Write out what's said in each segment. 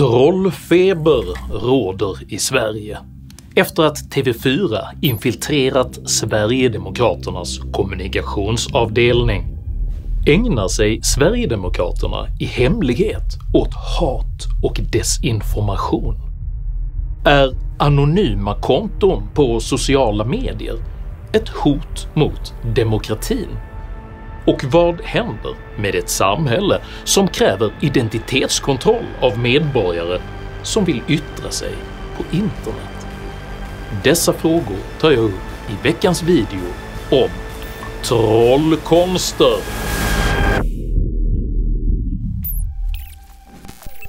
Trollfeber råder i Sverige efter att TV4 infiltrerat Sverigedemokraternas kommunikationsavdelning. Ägnar sig Sverigedemokraterna i hemlighet åt hat och desinformation? Är anonyma konton på sociala medier ett hot mot demokratin? Och vad händer med ett samhälle som kräver identitetskontroll av medborgare som vill yttra sig på internet? Dessa frågor tar jag upp i veckans video om trollkonster.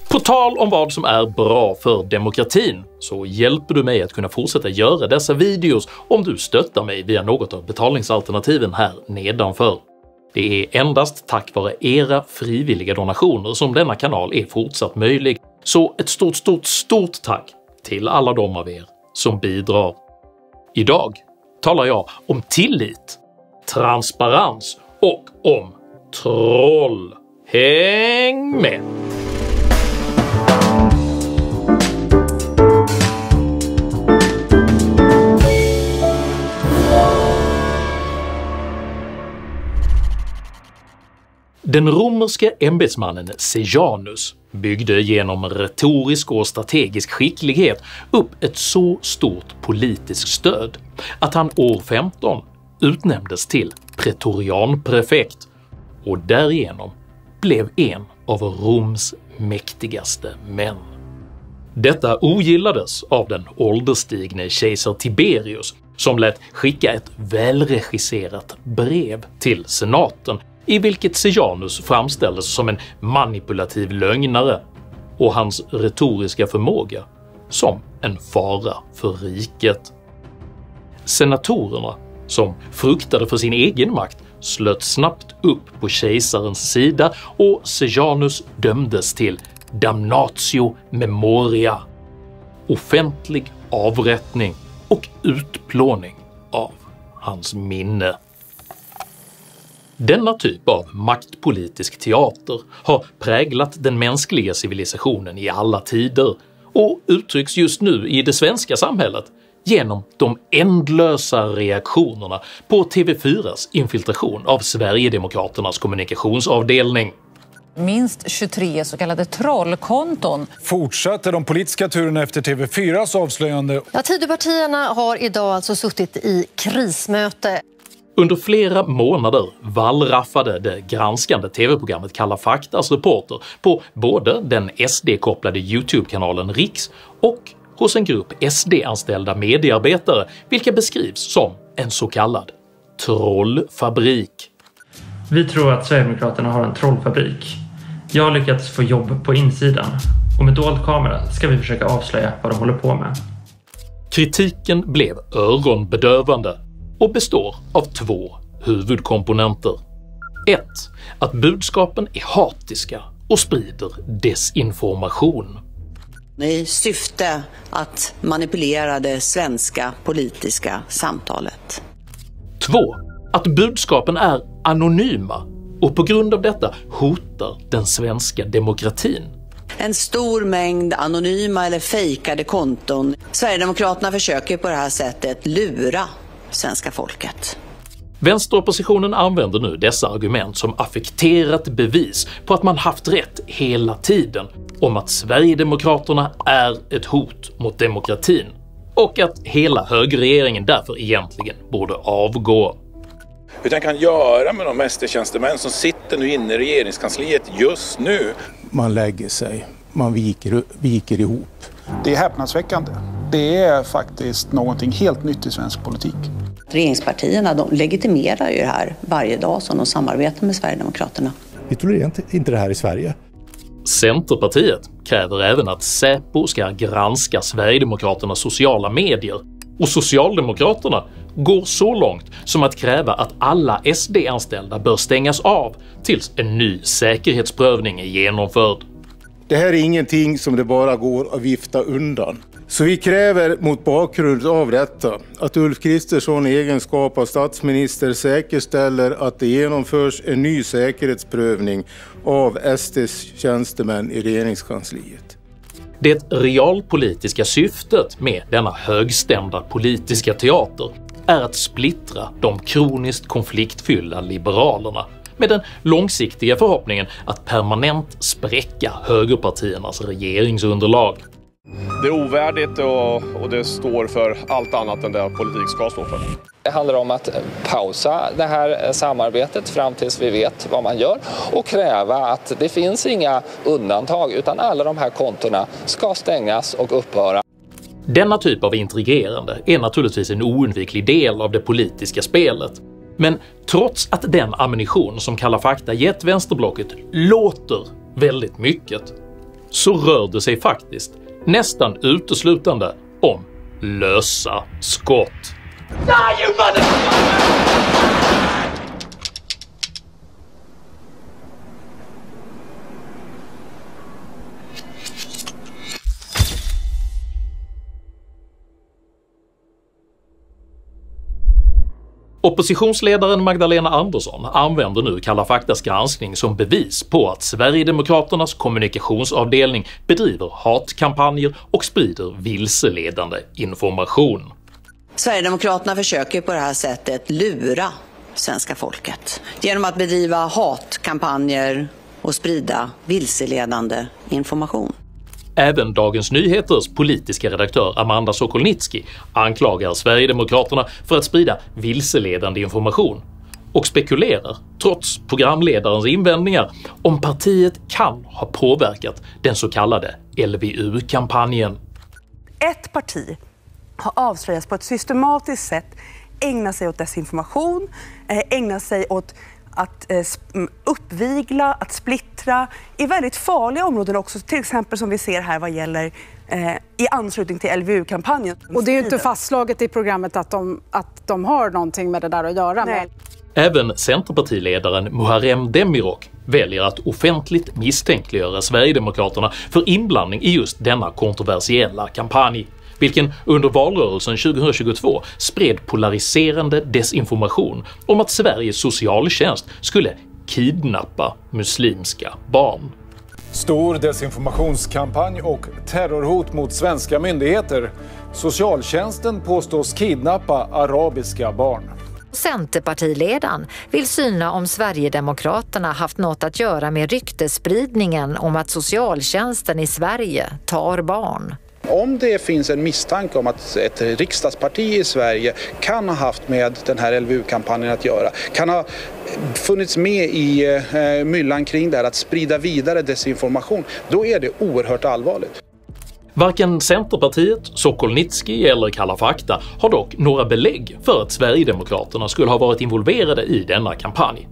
På tal om vad som är bra för demokratin så hjälper du mig att kunna fortsätta göra dessa videos om du stöttar mig via något av betalningsalternativen här nedanför. Det är endast tack vare era frivilliga donationer som denna kanal är fortsatt möjlig, så ett stort tack till alla de av er som bidrar. Idag talar jag om tillit, transparens och om troll. Häng med! Den romerske ämbetsmannen Sejanus byggde genom retorisk och strategisk skicklighet upp ett så stort politiskt stöd att han år 15 utnämndes till pretorianprefekt och därigenom blev en av Roms mäktigaste män. Detta ogillades av den ålderstigne kejsar Tiberius som lät skicka ett välregisserat brev till senaten i vilket Sejanus framställdes som en manipulativ lögnare och hans retoriska förmåga som en fara för riket. Senatorerna, som fruktade för sin egen makt, slöt snabbt upp på kejsarens sida och Sejanus dömdes till damnatio memoria, offentlig avrättning och utplåning av hans minne. Denna typ av maktpolitisk teater har präglat den mänskliga civilisationen i alla tider och uttrycks just nu i det svenska samhället genom de ändlösa reaktionerna på TV4s infiltration av Sverigedemokraternas kommunikationsavdelning. Minst 23 så kallade trollkonton. Fortsätter de politiska turerna efter TV4s avslöjande. Ja, Tidöpartierna har idag alltså suttit i krismöte. Under flera månader vallraffade det granskande tv-programmet Kalla faktas reporter på både den SD-kopplade YouTube-kanalen Riks och hos en grupp SD-anställda mediearbetare, vilka beskrivs som en så kallad trollfabrik. Vi tror att Sverigedemokraterna har en trollfabrik. Jag har lyckats få jobb på insidan och med dold kamera ska vi försöka avslöja vad de håller på med. Kritiken blev öronbedövande och består av två huvudkomponenter. 1. Att budskapen är hatiska och sprider desinformation. I syfte att manipulera det svenska politiska samtalet. 2. Att budskapen är anonyma och på grund av detta hotar den svenska demokratin. En stor mängd anonyma eller fejkade konton. Sverigedemokraterna försöker på det här sättet lura svenska folket. Vänsteroppositionen använder nu dessa argument som affekterat bevis på att man haft rätt hela tiden om att Sverigedemokraterna är ett hot mot demokratin och att hela högerregeringen därför egentligen borde avgå. Hur den kan göra med de mästertjänstemän som sitter nu inne i regeringskansliet just nu. Man lägger sig, man viker ihop. Det är häpnadsväckande. Det är faktiskt någonting helt nytt i svensk politik. Regeringspartierna de legitimerar ju det här varje dag som de samarbetar med Sverigedemokraterna. Vi tolererar inte det här i Sverige. Centerpartiet kräver även att Säpo ska granska Sverigedemokraternas sociala medier och Socialdemokraterna går så långt som att kräva att alla SD-anställda bör stängas av tills en ny säkerhetsprövning är genomförd. Det här är ingenting som det bara går att vifta undan. Så vi kräver mot bakgrund av detta att Ulf Kristersson i egenskap av statsminister säkerställer att det genomförs en ny säkerhetsprövning av SDs tjänstemän i regeringskansliet. Det realpolitiska syftet med denna högstämda politiska teater är att splittra de kroniskt konfliktfyllda liberalerna med den långsiktiga förhoppningen att permanent spräcka högerpartiernas regeringsunderlag. Det är ovärdigt och det står för allt annat än det politik ska stå för. Det handlar om att pausa det här samarbetet fram tills vi vet vad man gör och kräva att det finns inga undantag utan alla de här kontona ska stängas och upphöra. Denna typ av intrigerande är naturligtvis en oundviklig del av det politiska spelet. Men trots att den ammunition som Kalla fakta gett vänsterblocket låter väldigt mycket, så rör det sig faktiskt nästan uteslutande om lösa skott. Oppositionsledaren Magdalena Andersson använder nu Kalla faktas granskning som bevis på att Sverigedemokraternas kommunikationsavdelning bedriver hatkampanjer och sprider vilseledande information. Sverigedemokraterna försöker på det här sättet lura svenska folket genom att bedriva hatkampanjer och sprida vilseledande information. Även Dagens Nyheters politiska redaktör Amanda Sokolnitsky anklagar Sverigedemokraterna för att sprida vilseledande information och spekulerar, trots programledarens invändningar, om partiet kan ha påverkat den så kallade LVU-kampanjen. Ett parti har avslöjats på ett systematiskt sätt ägna sig åt desinformation, ägna sig åt att uppvigla, att splittra i väldigt farliga områden också, till exempel som vi ser här vad gäller i anslutning till LVU-kampanjen. Och det är ju inte fastslaget i programmet att de har någonting med det där att göra. Nej. Även Centerpartiledaren Muharrem Demirok väljer att offentligt misstänkliggöra Sverigedemokraterna för inblandning i just denna kontroversiella kampanj, vilken under valrörelsen 2022 spred polariserande desinformation om att Sveriges socialtjänst skulle kidnappa muslimska barn. Stor desinformationskampanj och terrorhot mot svenska myndigheter. Socialtjänsten påstås kidnappa arabiska barn. Centerpartiledaren vill syna om Sverigedemokraterna haft något att göra med ryktesspridningen om att socialtjänsten i Sverige tar barn. Om det finns en misstanke om att ett riksdagsparti i Sverige kan ha haft med den här LVU-kampanjen att göra, kan ha funnits med i myllan kring det här att sprida vidare desinformation, då är det oerhört allvarligt. Varken Centerpartiet, Sokolnitsky eller Kalla fakta har dock några belägg för att Sverigedemokraterna skulle ha varit involverade i denna kampanj.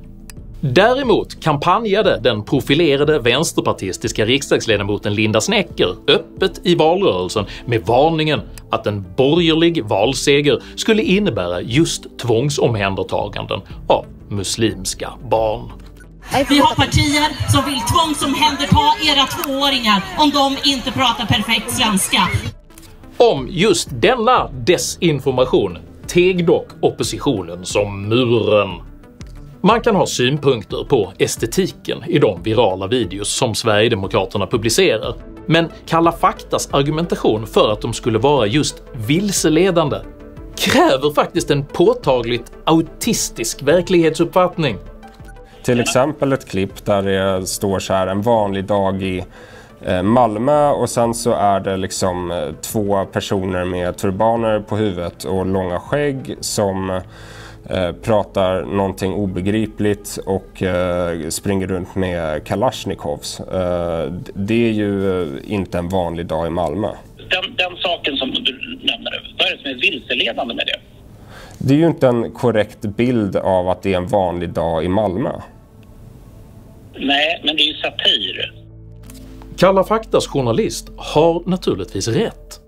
Däremot kampanjade den profilerade vänsterpartistiska riksdagsledamoten Linda Snecker öppet i valrörelsen med varningen att en borgerlig valseger skulle innebära just tvångsomhändertaganden av muslimska barn. Vi har partier som vill tvångsomhänderta era 2-åringar om de inte pratar perfekt svenska. Om just denna desinformation teg dock oppositionen som muren. Man kan ha synpunkter på estetiken i de virala videos som Sverigedemokraterna publicerar, men Kalla faktas argumentation för att de skulle vara just vilseledande kräver faktiskt en påtagligt autistisk verklighetsuppfattning. Till exempel ett klipp där det står så här: en vanlig dag i Malmö, och sen så är det liksom 2 personer med turbaner på huvudet och långa skägg som pratar någonting obegripligt och springer runt med Kalashnikovs. Det är ju inte en vanlig dag i Malmö. Den saken som du nämner, vad är det som är vilseledande med det? Det är ju inte en korrekt bild av att det är en vanlig dag i Malmö. Nej, men det är ju satir. Kalla faktas journalist har naturligtvis rätt.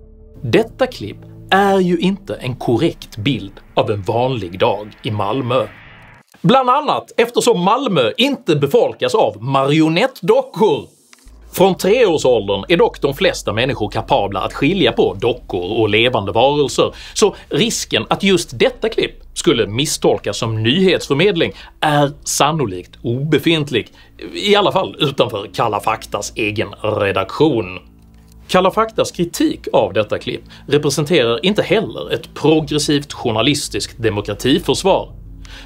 Detta klipp är ju inte en korrekt bild av en vanlig dag i Malmö. Bland annat eftersom Malmö inte befolkas av marionettdockor. Från 3-årsåldern är dock de flesta människor kapabla att skilja på dockor och levande varelser, så risken att just detta klipp skulle misstolkas som nyhetsförmedling är sannolikt obefintlig, i alla fall utanför Kalla faktas egen redaktion. Kalla faktas kritik av detta klipp representerar inte heller ett progressivt journalistiskt demokratiförsvar,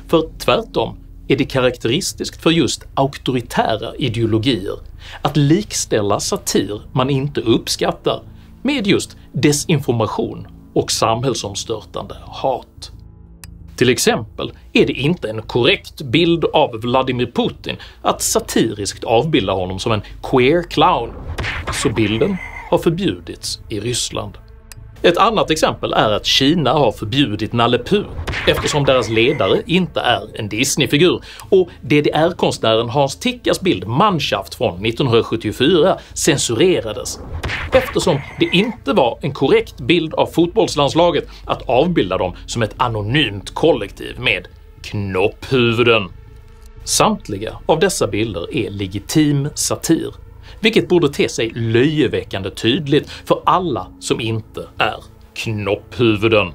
för tvärtom är det karaktäristiskt för just auktoritära ideologier att likställa satir man inte uppskattar med just desinformation och samhällsomstörtande hat. Till exempel är det inte en korrekt bild av Vladimir Putin att satiriskt avbilda honom som en queer clown, så bilden har förbjudits i Ryssland. Ett annat exempel är att Kina har förbjudit Nalle Puh eftersom deras ledare inte är en Disney-figur, och DDR-konstnären Hans Tickas bild Mannschaft från 1974 censurerades eftersom det inte var en korrekt bild av fotbollslandslaget att avbilda dem som ett anonymt kollektiv med knopphuvuden. Samtliga av dessa bilder är legitim satir, vilket borde te sig löjeväckande tydligt för alla som inte är knopphuvuden.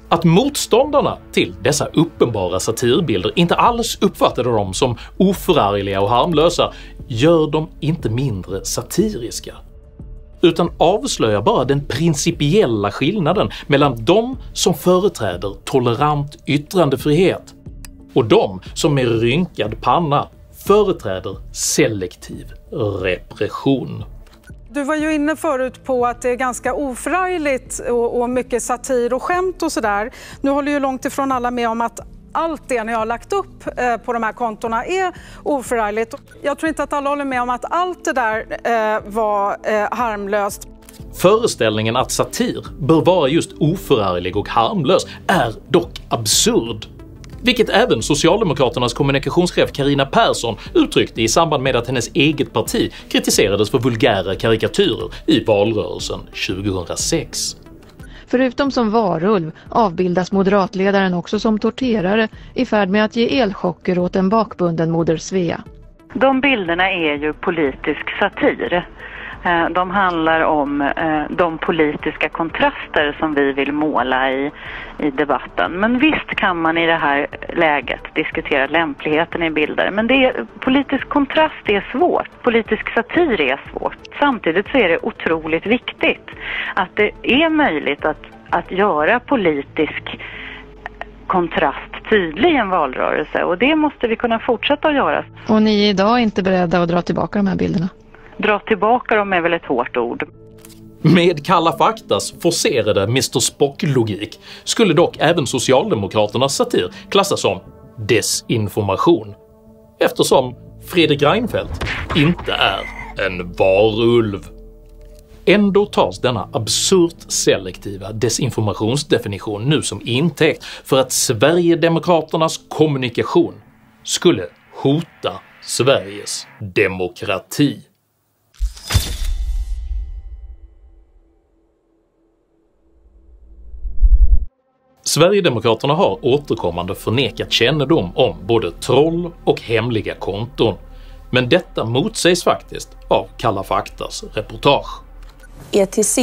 Att motståndarna till dessa uppenbara satirbilder inte alls uppfattade dem som oförargliga och harmlösa gör dem inte mindre satiriska, utan avslöjar bara den principiella skillnaden mellan de som företräder tolerant yttrandefrihet och de som med rynkad panna företräder selektiv repression. Du var ju inne förut på att det är ganska oförargligt och mycket satir och skämt och sådär. Nu håller ju långt ifrån alla med om att allt det ni har lagt upp på de här kontona är oförargligt. Jag tror inte att alla håller med om att allt det där var harmlöst. Föreställningen att satir bör vara just oförarglig och harmlös är dock absurd, vilket även Socialdemokraternas kommunikationschef Carina Persson uttryckte i samband med att hennes eget parti kritiserades för vulgära karikatyrer i valrörelsen 2006. Förutom som varulv avbildas moderatledaren också som torterare i färd med att ge elchocker åt en bakbunden moder Svea. De bilderna är ju politisk satir. De handlar om de politiska kontraster som vi vill måla i debatten. Men visst kan man i det här läget diskutera lämpligheten i bilder. Men politisk kontrast är svårt. Politisk satir är svårt. Samtidigt så är det otroligt viktigt att det är möjligt att göra politisk kontrast tydlig i en valrörelse. Och det måste vi kunna fortsätta att göra. Och ni är idag inte beredda att dra tillbaka de här bilderna? Dra tillbaka dem är väl ett hårt ord. Med Kalla faktas forcerade Mr. Spock-logik skulle dock även Socialdemokraternas satir klassas som desinformation, eftersom Fredrik Reinfeldt inte är en varulv. Ändå tas denna absurt selektiva desinformationsdefinition nu som intäkt för att Sverigedemokraternas kommunikation skulle hota Sveriges demokrati. Sverigedemokraterna har återkommande förnekat kännedom om både troll och hemliga konton, men detta motsägs faktiskt av Kalla faktas reportage. ETC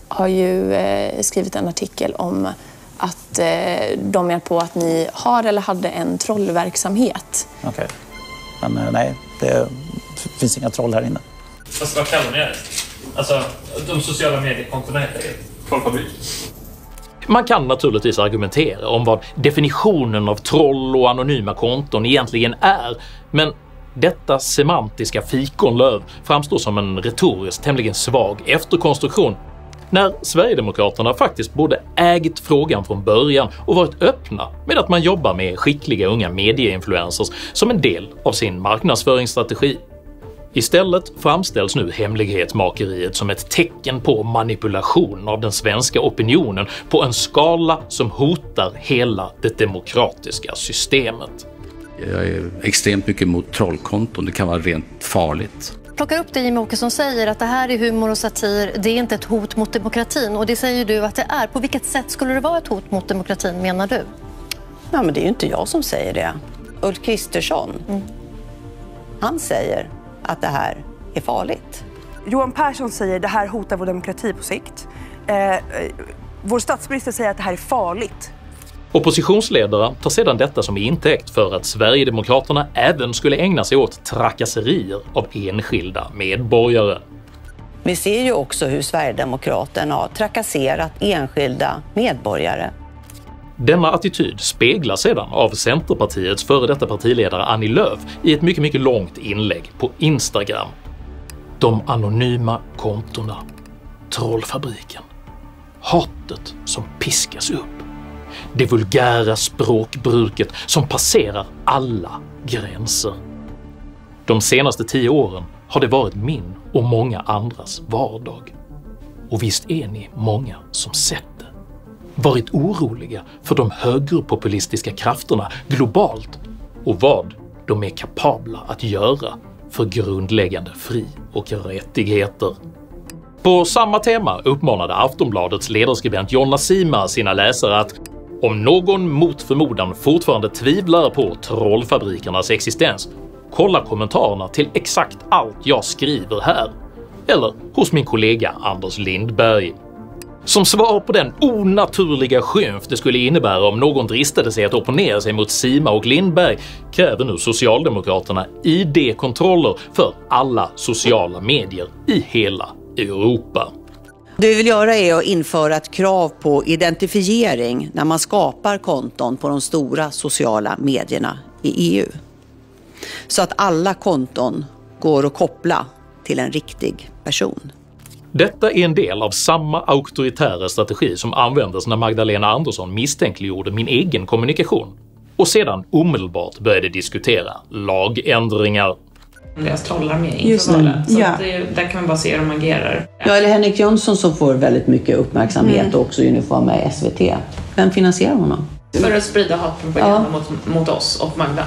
har ju skrivit en artikel om att de är på att ni har eller hade en trollverksamhet. Okej. Men nej, det finns inga troll här inne. Alltså, vad kallar ni det? Alltså, de sociala mediekontona heter det. Trollfabrik. Man kan naturligtvis argumentera om vad definitionen av troll och anonyma konton egentligen är, men detta semantiska fikonlöv framstår som en retoriskt tämligen svag efterkonstruktion, när Sverigedemokraterna faktiskt både ägt frågan från början och varit öppna med att man jobbar med skickliga unga medieinfluencers som en del av sin marknadsföringsstrategi. Istället framställs nu hemlighetsmakeriet som ett tecken på manipulation av den svenska opinionen på en skala som hotar hela det demokratiska systemet. Jag är extremt mycket mot trollkonton, det kan vara rent farligt. Plockar upp det Jimmie Åkesson säger att det här är humor och satir, det är inte ett hot mot demokratin, och det säger du att det är. På vilket sätt skulle det vara ett hot mot demokratin, menar du? Ja, men det är ju inte jag som säger det. Ulf Kristersson, han säger att det här är farligt. Johan Persson säger att det här hotar vår demokrati på sikt. Vår statsminister säger att det här är farligt. Oppositionsledare tar sedan detta som intäkt för att Sverigedemokraterna även skulle ägna sig åt trakasserier av enskilda medborgare. Vi ser ju också hur Sverigedemokraterna har trakasserat enskilda medborgare. Denna attityd speglas sedan av Centerpartiets före detta partiledare Annie Lööf i ett mycket långt inlägg på Instagram. De anonyma kontona, trollfabriken, hatet som piskas upp, det vulgära språkbruket som passerar alla gränser. De senaste 10 åren har det varit min och många andras vardag. Och visst är ni många som sett det. Varit oroliga för de högerpopulistiska krafterna globalt och vad de är kapabla att göra för grundläggande fri- och rättigheter. På samma tema uppmanade Aftonbladets ledarskribent Jonna Sima sina läsare att om någon mot förmodan fortfarande tvivlar på trollfabrikernas existens, kolla kommentarerna till exakt allt jag skriver här, eller hos min kollega Anders Lindberg. Som svar på den onaturliga skymf det skulle innebära om någon dristade sig att opponera sig mot Sima och Lindberg kräver nu Socialdemokraterna ID-kontroller för alla sociala medier i hela Europa. Det vi vill göra är att införa ett krav på identifiering när man skapar konton på de stora sociala medierna i EU. Så att alla konton går att koppla till en riktig person. Detta är en del av samma auktoritära strategi som användes när Magdalena Andersson misstänkliggjorde min egen kommunikation och sedan omedelbart började diskutera lagändringar. Deras trollar med inför valet, så att där kan man bara se hur de agerar. Ja, eller Henrik Jönsson som får väldigt mycket uppmärksamhet och också uniform med SVT. Vem finansierar honom? För att sprida hatpropaganda mot oss och Magda.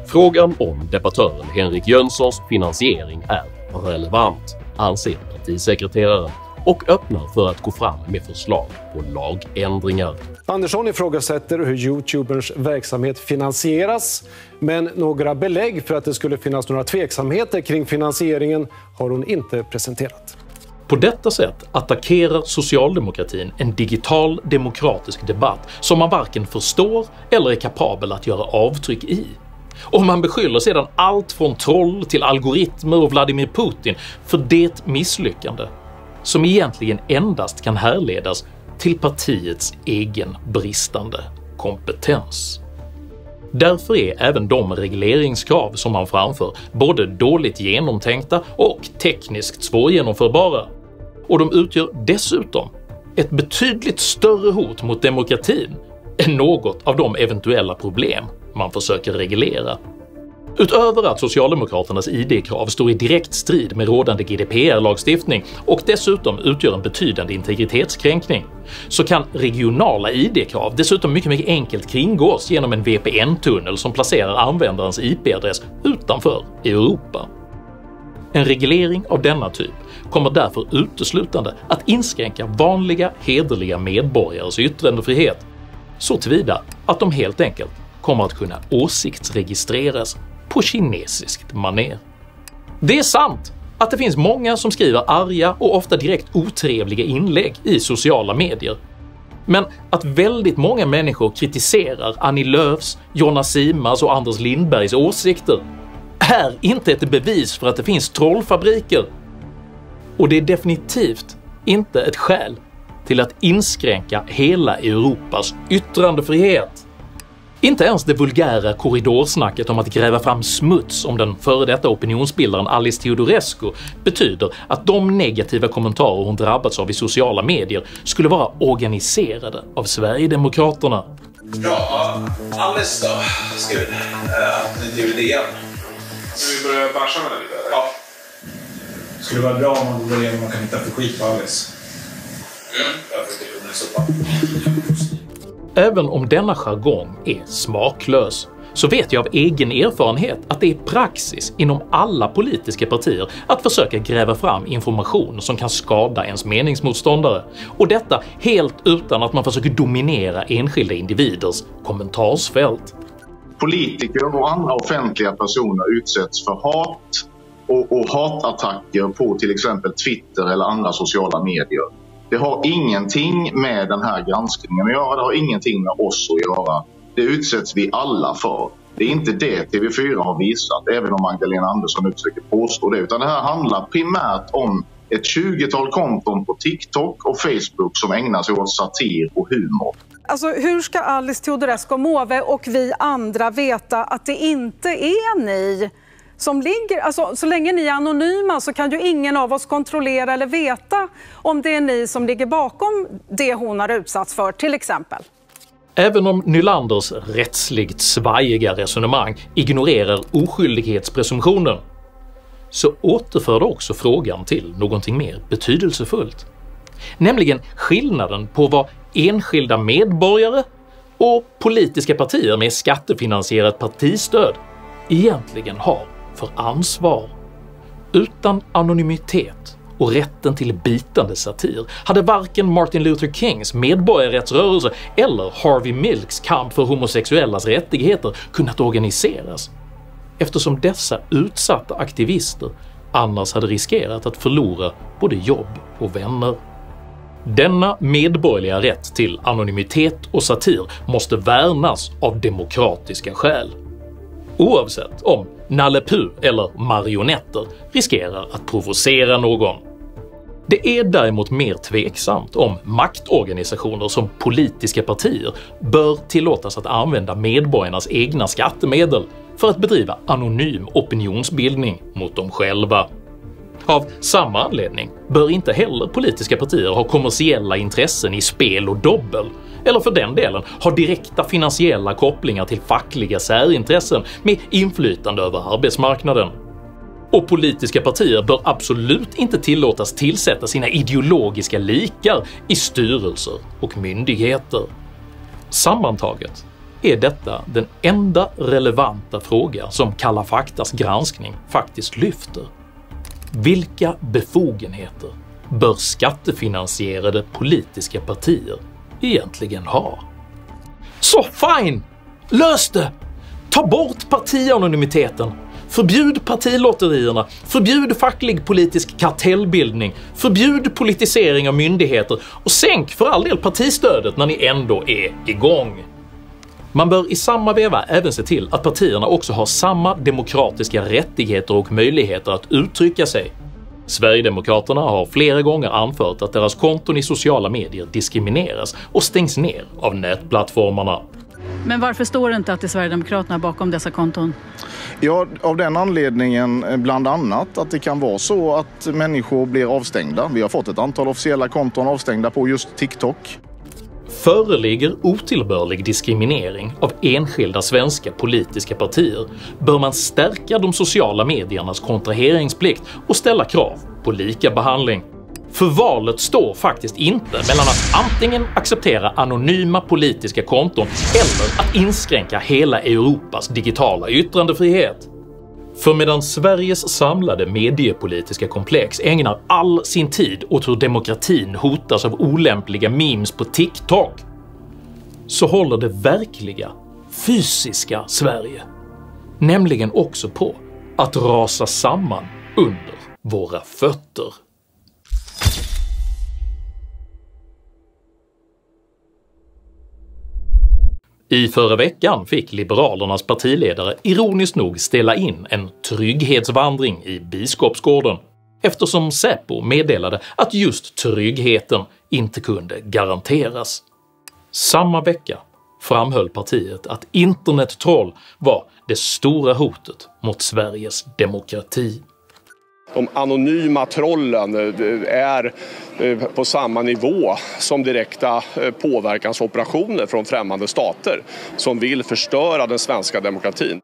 Frågan om debattören Henrik Jönssons finansiering är relevant, anser partisekreteraren, och öppnar för att gå fram med förslag på lagändringar. Andersson ifrågasätter hur YouTubers verksamhet finansieras, men några belägg för att det skulle finnas några tveksamheter kring finansieringen har hon inte presenterat. På detta sätt attackerar socialdemokratin en digital demokratisk debatt som man varken förstår eller är kapabel att göra avtryck i. Och man beskyller sedan allt från troll till algoritmer och Vladimir Putin för det misslyckande som egentligen endast kan härledas till partiets egen bristande kompetens. Därför är även de regleringskrav som man framför både dåligt genomtänkta och tekniskt svårgenomförbara. Och de utgör dessutom ett betydligt större hot mot demokratin än något av de eventuella problem man försöker reglera. Utöver att Socialdemokraternas ID-krav står i direkt strid med rådande GDPR-lagstiftning och dessutom utgör en betydande integritetskränkning, så kan regionala ID-krav dessutom mycket enkelt kringgås genom en VPN-tunnel som placerar användarens IP-adress utanför Europa. En reglering av denna typ kommer därför uteslutande att inskränka vanliga hederliga medborgares yttrandefrihet, så tillvida att de helt enkelt kommer att kunna åsiktsregistreras på kinesiskt manér. Det är sant att det finns många som skriver arga och ofta direkt otrevliga inlägg i sociala medier. Men att väldigt många människor kritiserar Annie Lööfs, Jonna Simas och Anders Lindbergs åsikter är inte ett bevis för att det finns trollfabriker. Och det är definitivt inte ett skäl till att inskränka hela Europas yttrandefrihet. Inte ens det vulgära korridorsnacket om att gräva fram smuts om den före detta opinionsbildaren Alice Teodorescu betyder att de negativa kommentarer hon drabbats av i sociala medier skulle vara organiserade av Sverigedemokraterna. Ja, Alice då, skriver att det är det igen. Så vi börjar bärsa med det lite? Ja. Det skulle vara bra om man går igenom man kan hitta för skit på Alice. Jag förstår det så bra. Även om denna jargong är smaklös så vet jag av egen erfarenhet att det är praxis inom alla politiska partier att försöka gräva fram information som kan skada ens meningsmotståndare, och detta helt utan att man försöker dominera enskilda individers kommentarsfält. Politiker och andra offentliga personer utsätts för hat och hatattacker på till exempel Twitter eller andra sociala medier. Det har ingenting med den här granskningen att göra, det har ingenting med oss att göra. Det utsätts vi alla för. Det är inte det TV4 har visat, även om Magdalena Andersson försöker påstå det. Utan det här handlar primärt om ett 20-tal konton på TikTok och Facebook som ägnar sig åt satir och humor. Alltså, hur ska Alice Teodorescu Måwe och vi andra veta att det inte är ni som ligger... Alltså, så länge ni är anonyma så kan ju ingen av oss kontrollera eller veta om det är ni som ligger bakom det hon har utsatts för, till exempel. Även om Nylanders rättsligt svajiga resonemang ignorerar oskyldighetspresumtionen så återför det också frågan till någonting mer betydelsefullt. Nämligen skillnaden på vad enskilda medborgare och politiska partier med skattefinansierat partistöd egentligen har för ansvar. Utan anonymitet och rätten till bitande satir hade varken Martin Luther Kings medborgarrättsrörelse eller Harvey Milks kamp för homosexuellas rättigheter kunnat organiseras, eftersom dessa utsatta aktivister annars hade riskerat att förlora både jobb och vänner. Denna medborgerliga rätt till anonymitet och satir måste värnas av demokratiska skäl. Oavsett om Nalle Puh eller marionetter riskerar att provocera någon. Det är däremot mer tveksamt om maktorganisationer som politiska partier bör tillåtas att använda medborgarnas egna skattemedel för att bedriva anonym opinionsbildning mot dem själva. Av samma anledning bör inte heller politiska partier ha kommersiella intressen i spel och dobbel, eller för den delen ha direkta finansiella kopplingar till fackliga särintressen med inflytande över arbetsmarknaden. Och politiska partier bör absolut inte tillåtas tillsätta sina ideologiska likar i styrelser och myndigheter. Sammantaget är detta den enda relevanta fråga som Kalla faktas granskning faktiskt lyfter. Vilka befogenheter bör skattefinansierade politiska partier egentligen ha? Så fine! Lös det! Ta bort partianonymiteten! Förbjud partilotterierna, förbjud facklig politisk kartellbildning, förbjud politisering av myndigheter och sänk för all del partistödet när ni ändå är igång. Man bör i samma veva även se till att partierna också har samma demokratiska rättigheter och möjligheter att uttrycka sig. Sverigedemokraterna har flera gånger anfört att deras konton i sociala medier diskrimineras och stängs ner av nätplattformarna. Men varför står det inte att det är Sverigedemokraterna bakom dessa konton? Ja, av den anledningen bland annat att det kan vara så att människor blir avstängda. Vi har fått ett antal officiella konton avstängda på just TikTok. Föreligger otillbörlig diskriminering av enskilda svenska politiska partier bör man stärka de sociala mediernas kontraheringsplikt och ställa krav på lika behandling. För valet står faktiskt inte mellan att antingen acceptera anonyma politiska konton eller att inskränka hela Europas digitala yttrandefrihet. För medan Sveriges samlade mediepolitiska komplex ägnar all sin tid åt hur demokratin hotas av olämpliga memes på TikTok, så håller det verkliga, fysiska Sverige nämligen också på att rasa samman under våra fötter. I förra veckan fick Liberalernas partiledare ironiskt nog ställa in en trygghetsvandring i Biskopsgården eftersom Säpo meddelade att just tryggheten inte kunde garanteras. Samma vecka framhöll partiet att internettroll var det stora hotet mot Sveriges demokrati. De anonyma trollen är på samma nivå som direkta påverkansoperationer från främmande stater som vill förstöra den svenska demokratin.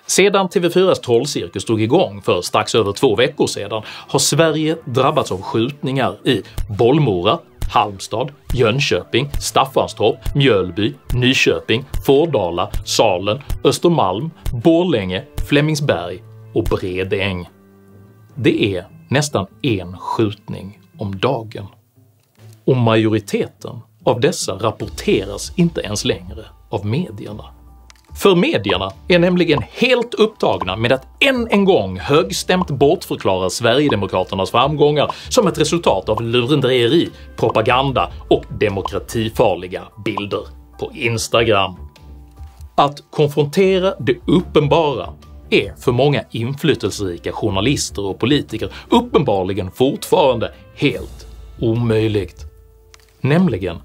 Sedan TV4s trollcirkus drog igång för strax över 2 veckor sedan har Sverige drabbats av skjutningar i Bollmora, Halmstad, Jönköping, Staffanstorp, Mjölby, Nyköping, Fårdala, Salen, Östermalm, Borlänge, Flemingsberg och Bredäng. Det är nästan en skjutning om dagen. Och majoriteten av dessa rapporteras inte ens längre av medierna. För medierna är nämligen helt upptagna med att än en gång högstämt bortförklara Sverigedemokraternas framgångar som ett resultat av lurendrejeri, propaganda och demokratifarliga bilder på Instagram. Att konfrontera det uppenbara är för många inflytelserika journalister och politiker uppenbarligen fortfarande helt omöjligt. Nämligen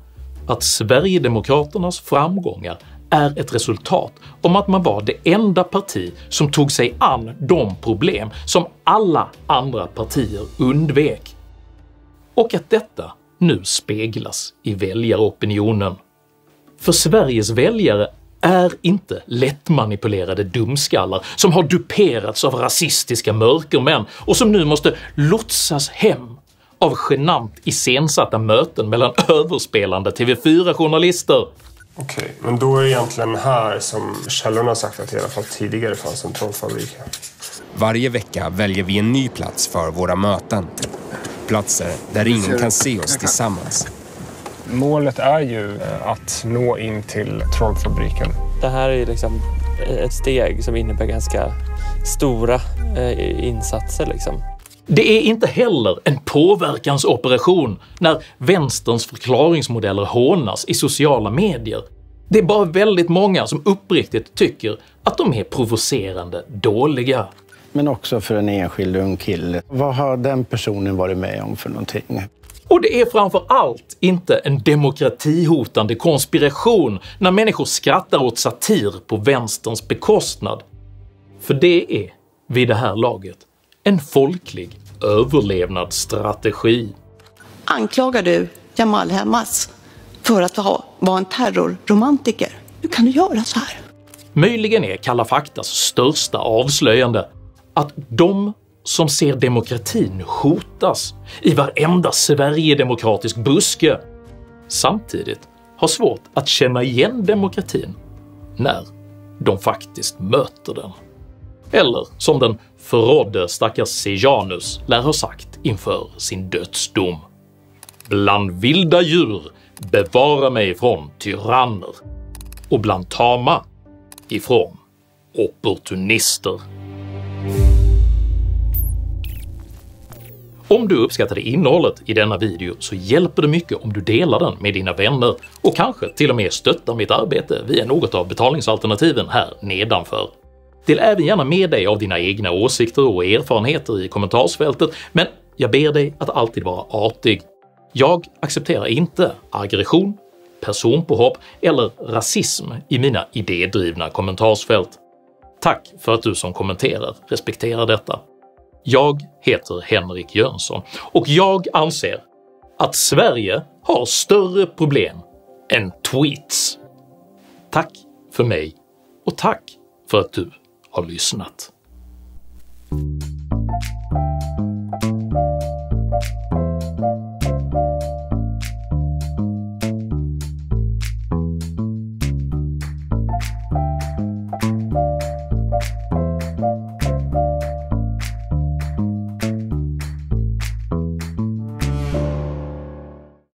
att Sverigedemokraternas framgångar är ett resultat om att man var det enda parti som tog sig an de problem som alla andra partier undvek. Och att detta nu speglas i väljaropinionen. För Sveriges väljare är inte lättmanipulerade dumskallar som har duperats av rasistiska mörkermän och som nu måste lotsas hem av genant iscensatta möten mellan överspelande TV4-journalister. Okej, men då är det egentligen här som källorna har sagt att det i alla fall tidigare fanns en trollfabrik. Varje vecka väljer vi en ny plats för våra möten. Platser där ingen kan se oss tillsammans. Målet är ju att nå in till trollfabriken. Det här är liksom ett steg som innebär ganska stora insatser liksom. Det är inte heller en påverkansoperation när vänsterns förklaringsmodeller hånas i sociala medier. Det är bara väldigt många som uppriktigt tycker att de är provocerande dåliga. Men också för en enskild ung kille. Vad har den personen varit med om för någonting? Och det är framför allt inte en demokratihotande konspiration när människor skrattar åt satir på vänsterns bekostnad. För det är, vid det här laget, en folklig överlevnadsstrategi. Anklagar du Jamal Hamas för att vara en terrorromantiker? Hur kan du göra så här? Möjligen är Kalla faktas största avslöjande att de som ser demokratin hotas i varenda Sverigedemokratisk buske samtidigt har svårt att känna igen demokratin när de faktiskt möter den. Eller som den förrådde stackars Sejanus lär ha sagt inför sin dödsdom: bland vilda djur bevara mig från tyranner och bland tama ifrån opportunister. Om du uppskattade innehållet i denna video så hjälper det mycket om du delar den med dina vänner och kanske till och med stöttar mitt arbete via något av betalningsalternativen här nedanför. Del även gärna med dig av dina egna åsikter och erfarenheter i kommentarsfältet, men jag ber dig att alltid vara artig. Jag accepterar inte aggression, personpåhopp eller rasism i mina idédrivna kommentarsfält. Tack för att du som kommenterar respekterar detta. Jag heter Henrik Jönsson och jag anser att Sverige har större problem än tweets. Tack för mig och tack för att du har lyssnat.